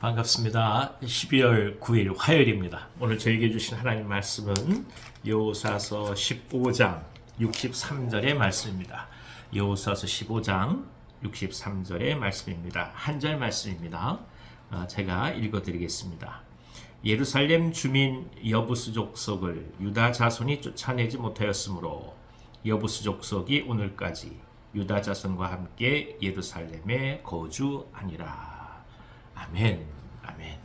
반갑습니다. 12월 9일 화요일입니다. 오늘 저에게 주신 하나님 말씀은 여호사서 15장 63절의 말씀입니다. 여호사서 15장 63절의 말씀입니다. 한 절 말씀입니다. 제가 읽어드리겠습니다. 예루살렘 주민 여부스 족속을 유다 자손이 쫓아내지 못하였으므로 여부스 족속이 오늘까지 유다 자손과 함께 예루살렘에 거주하니라. 아멘, 아멘.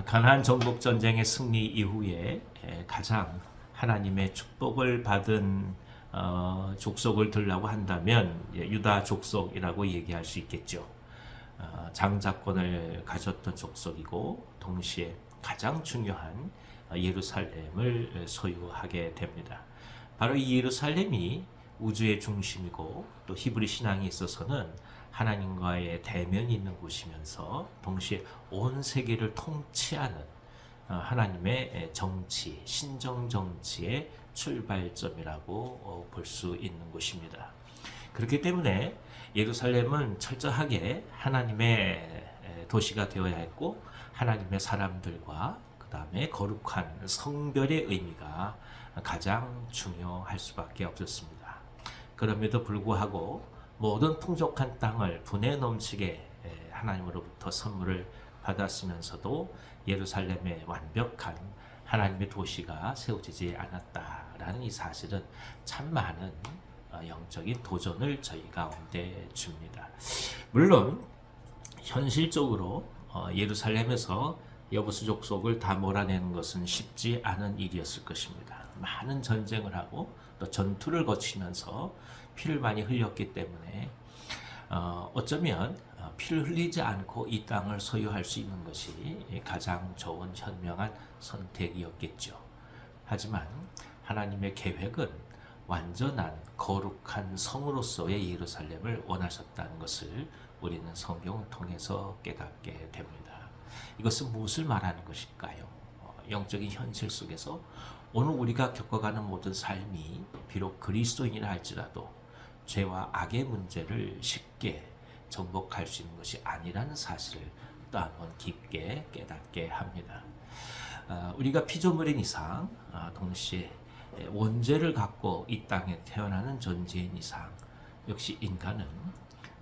가나안 정복 전쟁의 승리 이후에 가장 하나님의 축복을 받은 족속을 들라고 한다면 유다 족속이라고 얘기할 수 있겠죠. 장자권을 가졌던 족속이고 동시에 가장 중요한 예루살렘을 소유하게 됩니다. 바로 이 예루살렘이 우주의 중심이고 또 히브리 신앙에 있어서는 하나님과의 대면이 있는 곳이면서 동시에 온 세계를 통치하는 하나님의 정치, 신정 정치의 출발점이라고 볼 수 있는 곳입니다. 그렇기 때문에 예루살렘은 철저하게 하나님의 도시가 되어야 했고 하나님의 사람들과 그 다음에 거룩한 성별의 의미가 가장 중요할 수밖에 없었습니다. 그럼에도 불구하고 모든 풍족한 땅을 분에 넘치게 하나님으로부터 선물을 받았으면서도 예루살렘에 완벽한 하나님의 도시가 세워지지 않았다라는 이 사실은 참 많은 영적인 도전을 저희 가운데 줍니다. 물론 현실적으로 예루살렘에서 여부스 족속을 다 몰아내는 것은 쉽지 않은 일이었을 것입니다. 많은 전쟁을 하고 또 전투를 거치면서 피를 많이 흘렸기 때문에 어쩌면 피를 흘리지 않고 이 땅을 소유할 수 있는 것이 가장 좋은 현명한 선택이었겠죠. 하지만 하나님의 계획은 완전한 거룩한 성으로서의 예루살렘을 원하셨다는 것을 우리는 성경을 통해서 깨닫게 됩니다. 이것은 무엇을 말하는 것일까요? 영적인 현실 속에서 오늘 우리가 겪어가는 모든 삶이 비록 그리스도인이라 할지라도 죄와 악의 문제를 쉽게 정복할 수 있는 것이 아니라는 사실을 또 한번 깊게 깨닫게 합니다. 우리가 피조물인 이상 동시에 원죄를 갖고 이 땅에 태어나는 존재인 이상 역시 인간은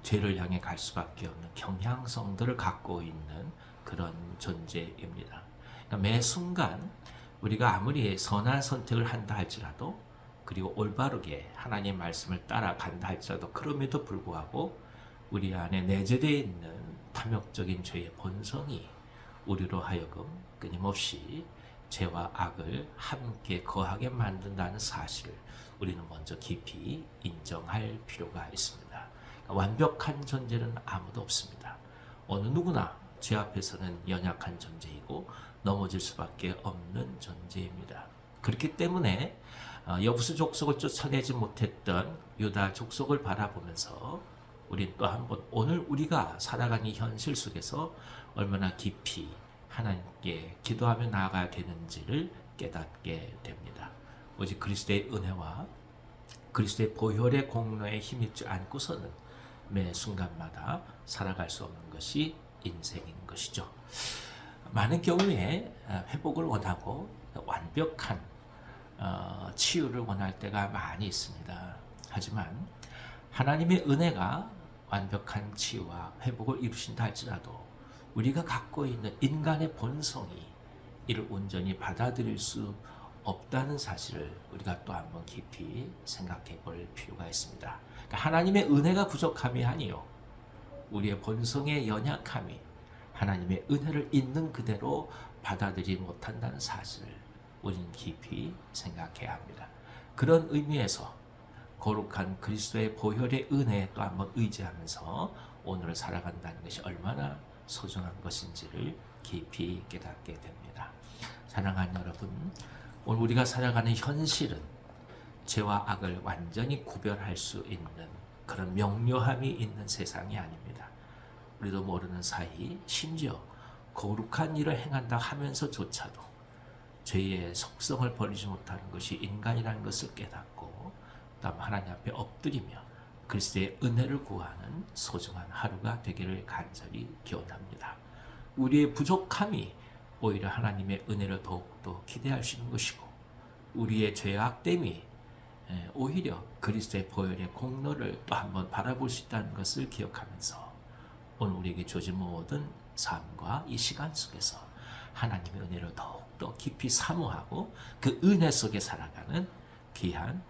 죄를 향해 갈 수밖에 없는 경향성들을 갖고 있는 그런 존재입니다. 그러니까 매 순간 우리가 아무리 선한 선택을 한다 할지라도 그리고 올바르게 하나님의 말씀을 따라간다 할지라도 그럼에도 불구하고 우리 안에 내재되어 있는 탐욕적인 죄의 본성이 우리로 하여금 끊임없이 죄와 악을 함께 거하게 만든다는 사실을 우리는 먼저 깊이 인정할 필요가 있습니다. 그러니까 완벽한 존재는 아무도 없습니다. 어느 누구나 죄 앞에서는 연약한 존재이고 넘어질 수밖에 없는 존재입니다. 그렇기 때문에 여부스 족속을 쫓아내지 못했던 유다 족속을 바라보면서 우린 또 한번 오늘 우리가 살아가는 이 현실 속에서 얼마나 깊이 하나님께 기도하며 나아가야 되는지를 깨닫게 됩니다. 오직 그리스도의 은혜와 그리스도의 보혈의 공로에 힘입지 않고서는 매 순간마다 살아갈 수 없는 것이 인생인 것이죠. 많은 경우에 회복을 원하고 완벽한 치유를 원할 때가 많이 있습니다. 하지만 하나님의 은혜가 완벽한 치유와 회복을 이루신다 할지라도 우리가 갖고 있는 인간의 본성이 이를 온전히 받아들일 수 없다는 사실을 우리가 또 한번 깊이 생각해 볼 필요가 있습니다. 그러니까 하나님의 은혜가 부족함이 아니요 우리의 본성의 연약함이 하나님의 은혜를 있는 그대로 받아들이지 못한다는 사실을 우리는 깊이 생각해야 합니다. 그런 의미에서 거룩한 그리스도의 보혈의 은혜에 또 한번 의지하면서 오늘을 살아간다는 것이 얼마나 소중한 것인지를 깊이 깨닫게 됩니다. 사랑하는 여러분, 오늘 우리가 살아가는 현실은 죄와 악을 완전히 구별할 수 있는 그런 명료함이 있는 세상이 아닙니다. 우리도 모르는 사이 심지어 거룩한 일을 행한다 하면서조차도 죄의 속성을 버리지 못하는 것이 인간이라는 것을 깨닫고 다음 하나님 앞에 엎드리며 그리스도의 은혜를 구하는 소중한 하루가 되기를 간절히 기원합니다. 우리의 부족함이 오히려 하나님의 은혜를 더욱더 기대할 수 있는 것이고, 우리의 죄악됨이 오히려 그리스도의 보혈의 공로를 또 한번 바라볼 수 있다는 것을 기억하면서 오늘 우리에게 주어진 모든 삶과 이 시간 속에서 하나님의 은혜를 더욱더 깊이 사모하고 그 은혜 속에 살아가는 귀한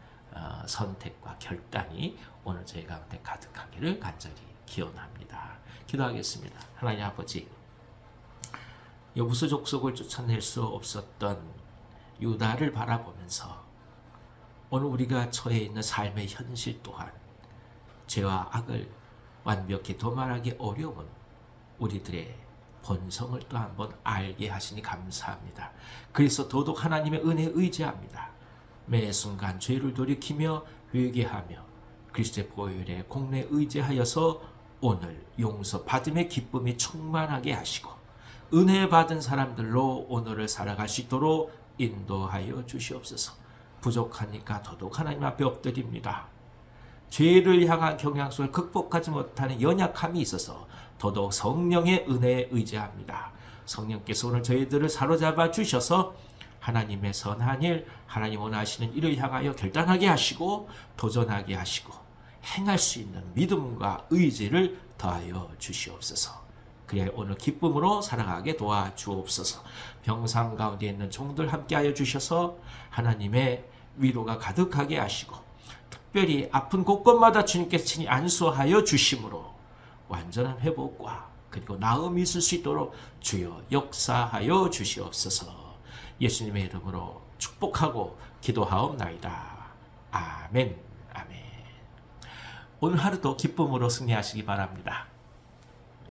선택과 결단이 오늘 저희 가운데 가득하기를 간절히 기원합니다. 기도하겠습니다. 하나님 아버지, 여부수 족속을 쫓아낼 수 없었던 유다를 바라보면서 오늘 우리가 처해 있는 삶의 현실 또한 죄와 악을 완벽히 도말하기 어려운 우리들의 본성을 또 한번 알게 하시니 감사합니다. 그래서 더더욱 하나님의 은혜에 의지합니다. 매 순간 죄를 돌이키며 회개하며 그리스도의 보혈의 공로에 의지하여서 오늘 용서받음의 기쁨이 충만하게 하시고 은혜 받은 사람들로 오늘을 살아갈 수 있도록 인도하여 주시옵소서. 부족하니까 더더욱 하나님 앞에 엎드립니다. 죄를 향한 경향 속을 극복하지 못하는 연약함이 있어서 더더욱 성령의 은혜에 의지합니다. 성령께서 오늘 저희들을 사로잡아 주셔서 하나님의 선한 일, 하나님 원하시는 일을 향하여 결단하게 하시고 도전하게 하시고 행할 수 있는 믿음과 의지를 더하여 주시옵소서. 그래야 오늘 기쁨으로 살아가게 도와주옵소서. 병상 가운데 있는 종들 함께하여 주셔서 하나님의 위로가 가득하게 하시고 특별히 아픈 곳곳마다 주님께서 친히 안수하여 주심으로 완전한 회복과 그리고 나음이 있을 수 있도록 주여 역사하여 주시옵소서. 예수님의 이름으로 축복하고 기도하옵나이다. 아멘. 아멘. 오늘 하루도 기쁨으로 승리하시기 바랍니다.